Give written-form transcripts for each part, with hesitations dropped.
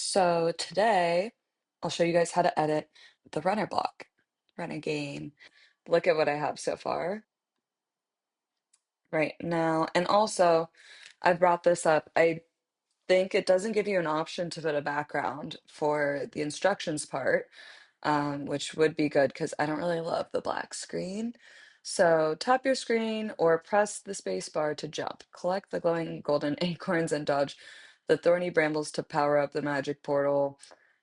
So today I'll show you guys how to edit the runner block, run a game. Look at what I have so far right now. And also, I brought this up. I think it doesn't give you an option to put a background for the instructions part, which would be good because I don't really love the black screen. So tap your screen or press the space bar to jump. Collect the glowing golden acorns and dodge the thorny brambles to power up the magic portal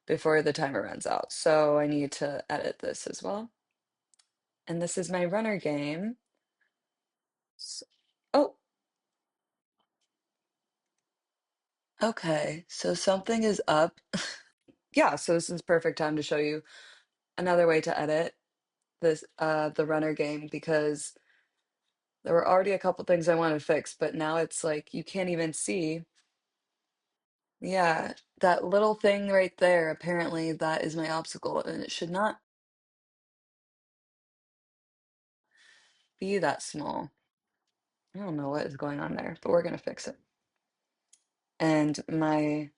before the timer runs out. So I need to edit this as well. And this is my runner game. Oh, okay. So something is up. Yeah, so this is perfect time to show you another way to edit this the runner game because there were already a couple things I wanted to fix, but now it's like you can't even see. Yeah, that little thing right there, apparently that is my obstacle, and it should not be that small. I don't know what is going on there, but we're gonna fix it. And my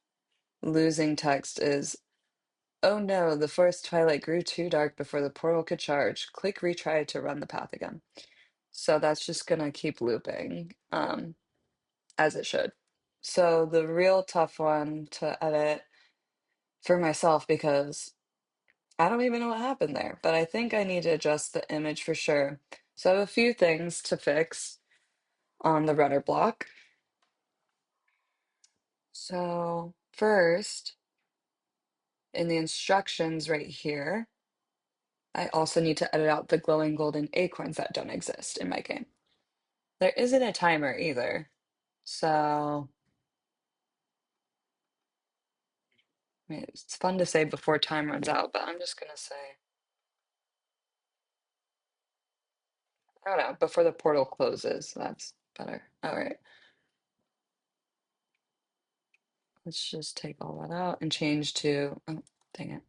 losing text is, oh no, the forest twilight grew too dark before the portal could charge. Click retry to run the path again. So that's just gonna keep looping, as it should. So the real tough one to edit for myself because I don't even know what happened there, but I think I need to adjust the image for sure. So I have a few things to fix on the rudder block. So first, in the instructions right here, I also need to edit out the glowing golden acorns that don't exist in my game. There isn't a timer either. So I mean, it's fun to say before time runs out, but I'm just gonna say, I don't know, before the portal closes. That's better. All right. Let's just take all that out and change to, oh, dang it.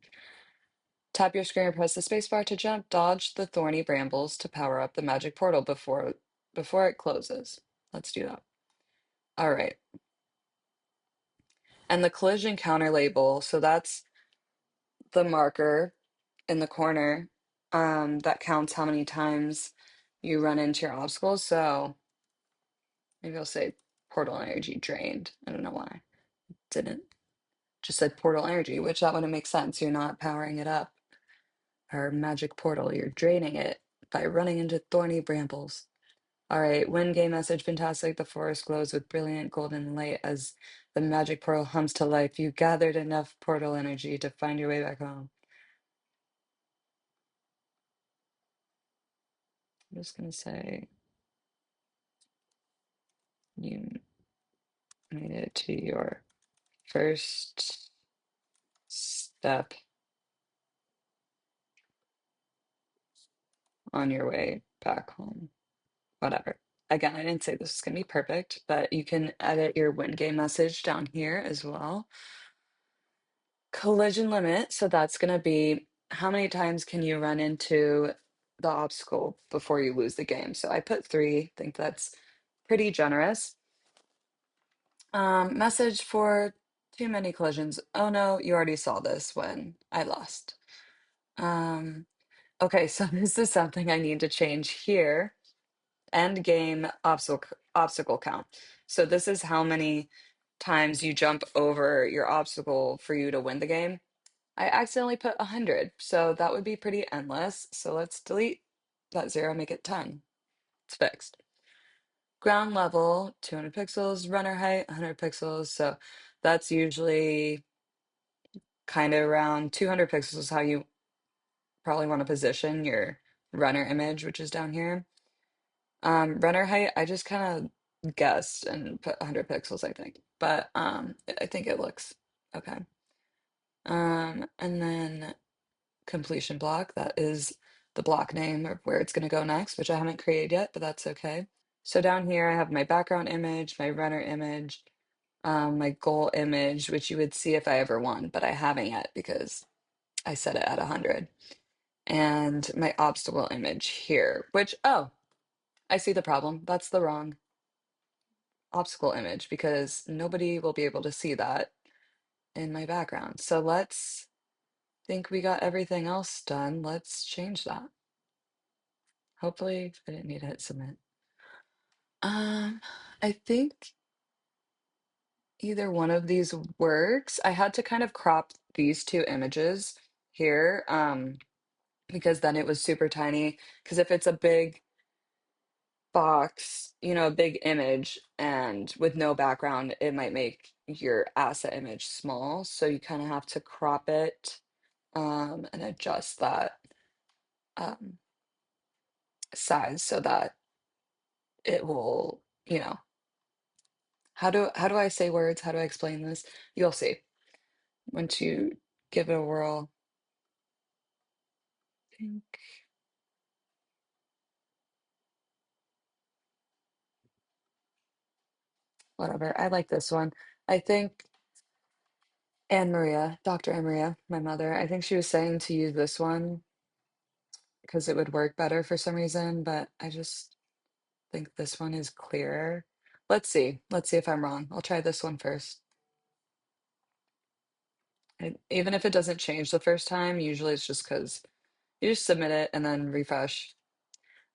Tap your screen and press the spacebar to jump. Dodge the thorny brambles to power up the magic portal before it closes. Let's do that. All right. And the collision counter label, so that's the marker in the corner that counts how many times you run into your obstacles. So maybe I'll say portal energy drained. I don't know why. Didn't. Just said portal energy, which that wouldn't make sense. You're not powering it up. Our magic portal, you're draining it by running into thorny brambles. All right, win game message fantastic. The forest glows with brilliant golden light as the magic portal hums to life. You gathered enough portal energy to find your way back home. I'm just gonna say you made it to your first step on your way back home. Whatever. Again, I didn't say this is gonna be perfect, but you can edit your win game message down here as well. Collision limit, so that's gonna be how many times can you run into the obstacle before you lose the game? So I put 3, think that's pretty generous. Message for too many collisions. Oh no, you already saw this when I lost. Um, okay, so this is something I need to change here. End game obstacle count. So this is how many times you jump over your obstacle for you to win the game. I accidentally put 100, so that would be pretty endless. So let's delete that 0, make it 10. It's fixed. Ground level, 200 pixels, runner height, 100 pixels. So that's usually kind of around 200 pixels is how you probably want to position your runner image, which is down here. Runner height, I just kind of guessed and put 100 pixels, I think. But I think it looks okay. And then completion block. That is the block name of where it's going to go next, which I haven't created yet, but that's okay. So down here, I have my background image, my runner image, my goal image, which you would see if I ever won, but I haven't yet because I set it at 100. And my obstacle image here, which, oh, I see the problem. That's the wrong obstacle image because nobody will be able to see that in my background. So let's think we got everything else done. Let's change that. Hopefully I didn't need to hit submit. Um, I think either one of these works. I had to kind of crop these two images here, because then it was super tiny. Because if it's a big box, a big image, and with no background, it might make your asset image small. So you kind of have to crop it, and adjust that um, size so that it will, how do I say words? How do I explain this? You'll see once you give it a whirl. Think, whatever. I like this one. I think Anne Maria, Dr. Anne Maria, my mother, I think she was saying to use this one because it would work better for some reason, but I just think this one is clearer. Let's see. Let's see if I'm wrong. I'll try this one first. And even if it doesn't change the first time, usually it's just because you just submit it and then refresh.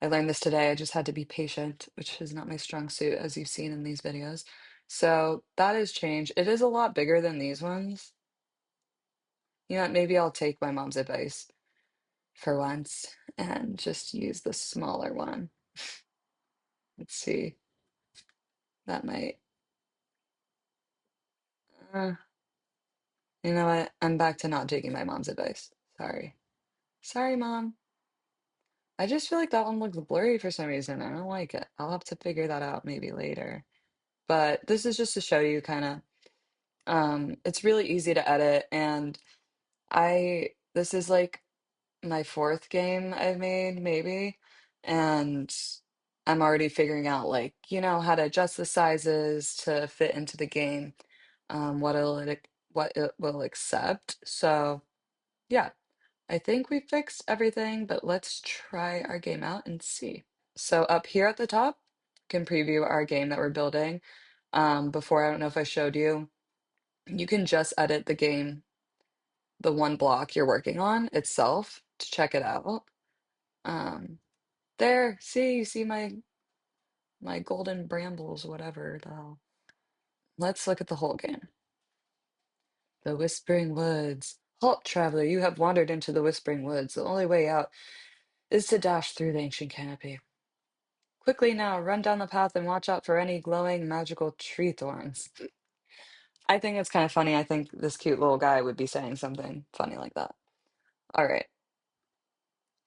I learned this today. I just had to be patient, which is not my strong suit, as you've seen in these videos. So that is changed. It is a lot bigger than these ones. You know what? Maybe I'll take my mom's advice for once and just use the smaller one. Let's see. That might. Uh, you know what? I'm back to not taking my mom's advice. Sorry. Sorry, Mom. I just feel like that one looks blurry for some reason. I don't like it. I'll have to figure that out maybe later. But this is just to show you kind of, it's really easy to edit, and this is like my fourth game I've made, maybe, and I'm already figuring out, like, how to adjust the sizes to fit into the game, what it will accept. So yeah, I think we fixed everything, but let's try our game out and see. So up here at the top, you can preview our game that we're building. Before, I don't know if I showed you, you can just edit the game, the one block you're working on itself to check it out. Um, there, see, you see my golden brambles, whatever the hell. Let's look at the whole game. The Whispering Woods. Halt, traveler, you have wandered into the Whispering Woods. The only way out is to dash through the ancient canopy. Quickly now, run down the path and watch out for any glowing magical tree thorns. I think it's kind of funny. I think this cute little guy would be saying something funny like that. All right.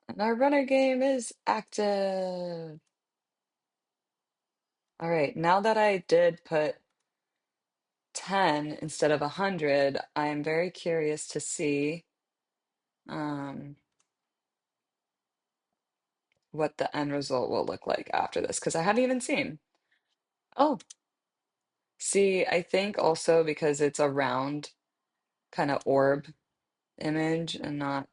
And our runner game is active. All right. Now that I did put 10 instead of 100, I am very curious to see um, what the end result will look like after this, because I haven't even seen. Oh, see, I think also because it's a round kind of orb image and not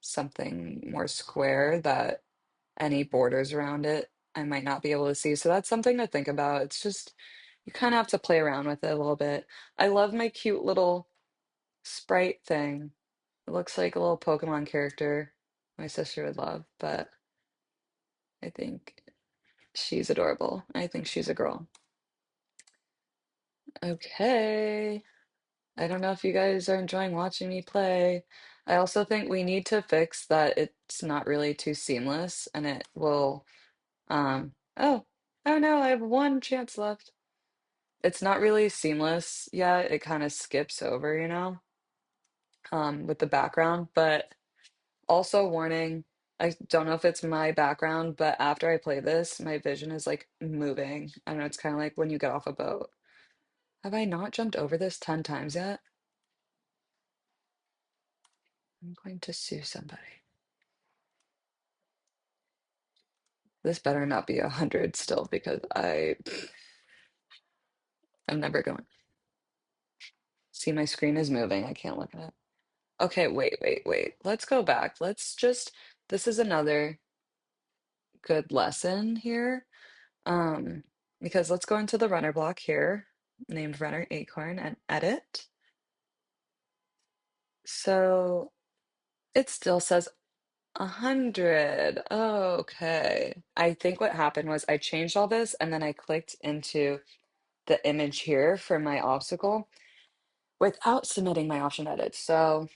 something more square, that any borders around it I might not be able to see. So that's something to think about. It's just, you kind of have to play around with it a little bit. I love my cute little sprite thing. It looks like a little Pokemon character my sister would love, but I think she's adorable. I think she's a girl. Okay. I don't know if you guys are enjoying watching me play. I also think we need to fix that it's not really too seamless, and it will, oh, oh no, I have one chance left. It's not really seamless yet. It kind of skips over, with the background, but also warning, I don't know if it's my background, but after I play this, my vision is like moving. I don't know, it's kind of like when you get off a boat. Have I not jumped over this 10 times yet? I'm going to sue somebody. This better not be 100 still, because I'm never going. See, my screen is moving. I can't look at it. Okay, wait, wait, wait. Let's go back. This is another good lesson here. Um, because let's go into the runner block here, named runner acorn, and edit. So it still says 100. Oh, okay. I think what happened was I changed all this and then I clicked into the image here for my obstacle without submitting my option edit. So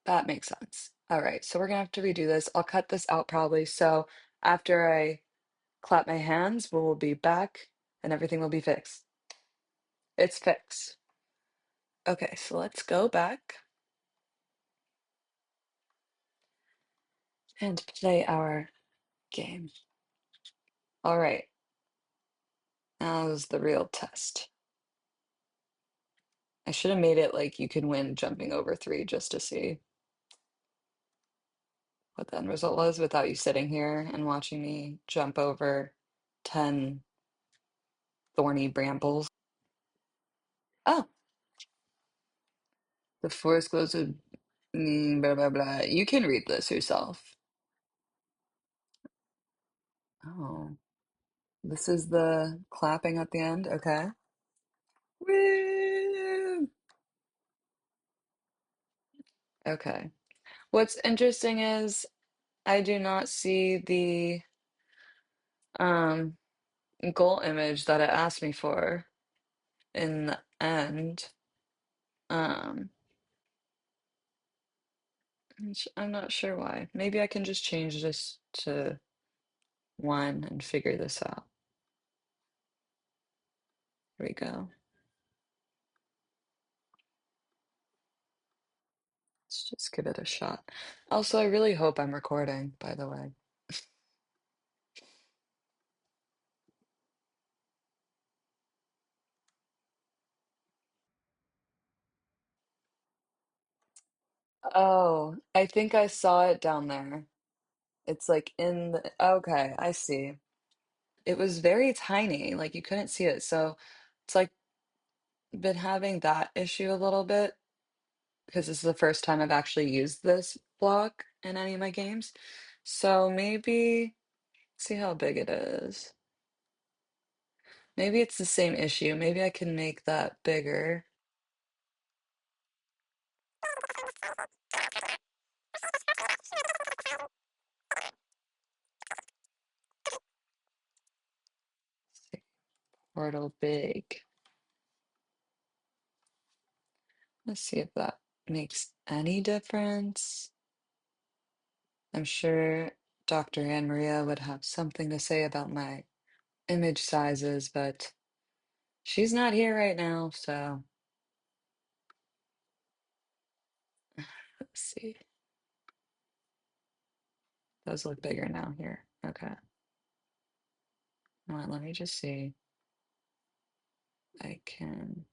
that makes sense. All right, so we're gonna have to redo this. I'll cut this out probably. So after I clap my hands, we'll be back and everything will be fixed. It's fixed. Okay, so let's go back and play our game. All right, now is the real test. I should have made it like you can win jumping over 3 just to see what the end result was without you sitting here and watching me jump over 10 thorny brambles. Oh, the forest glows with blah blah blah. You can read this yourself. Oh, this is the clapping at the end. Okay. Woo! Okay. What's interesting is I do not see the um goal image that it asked me for in the end. Um, I'm not sure why. Maybe I can just change this to 1 and figure this out. Here we go. Let's just give it a shot. Also, I really hope I'm recording, by the way. Oh, I think I saw it down there. It's like in the, okay, I see. It was very tiny, like you couldn't see it. So it's like been having that issue a little bit because this is the first time I've actually used this block in any of my games. So maybe see how big it is. Maybe it's the same issue. Maybe I can make that bigger. See, portal big. Let's see if that makes any difference. I'm sure Dr. Anne Maria would have something to say about my image sizes, but she's not here right now, so let's see. Those look bigger now here. Okay. Come on, let me just see. I can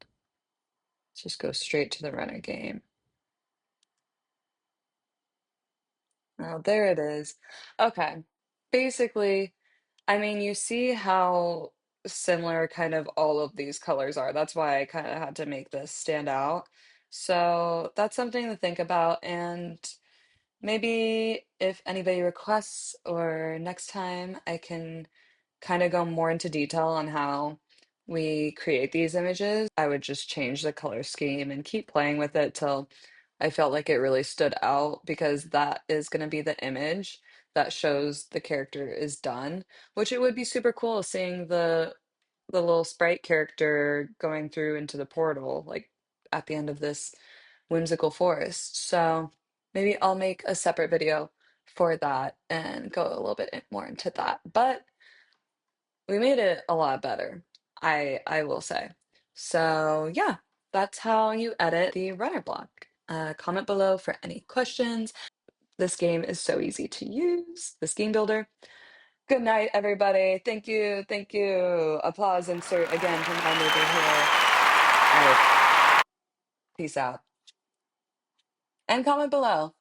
just go straight to the runner game. Oh, there it is. Okay. Basically, I mean, you see how similar kind of all of these colors are. That's why I kind of had to make this stand out. So that's something to think about. And maybe if anybody requests or next time, I can kind of go more into detail on how we create these images. I would just change the color scheme and keep playing with it till I felt like it really stood out because that is going to be the image that shows the character is done, which it would be super cool seeing the little sprite character going through into the portal like at the end of this whimsical forest. So maybe I'll make a separate video for that and go a little bit more into that. But we made it a lot better, I will say. So yeah, that's how you edit the runner block. Comment below for any questions. This game is so easy to use, this game builder. Good night, everybody. Thank you, thank you. Applause insert again from my neighbor here. All right, peace out. And comment below.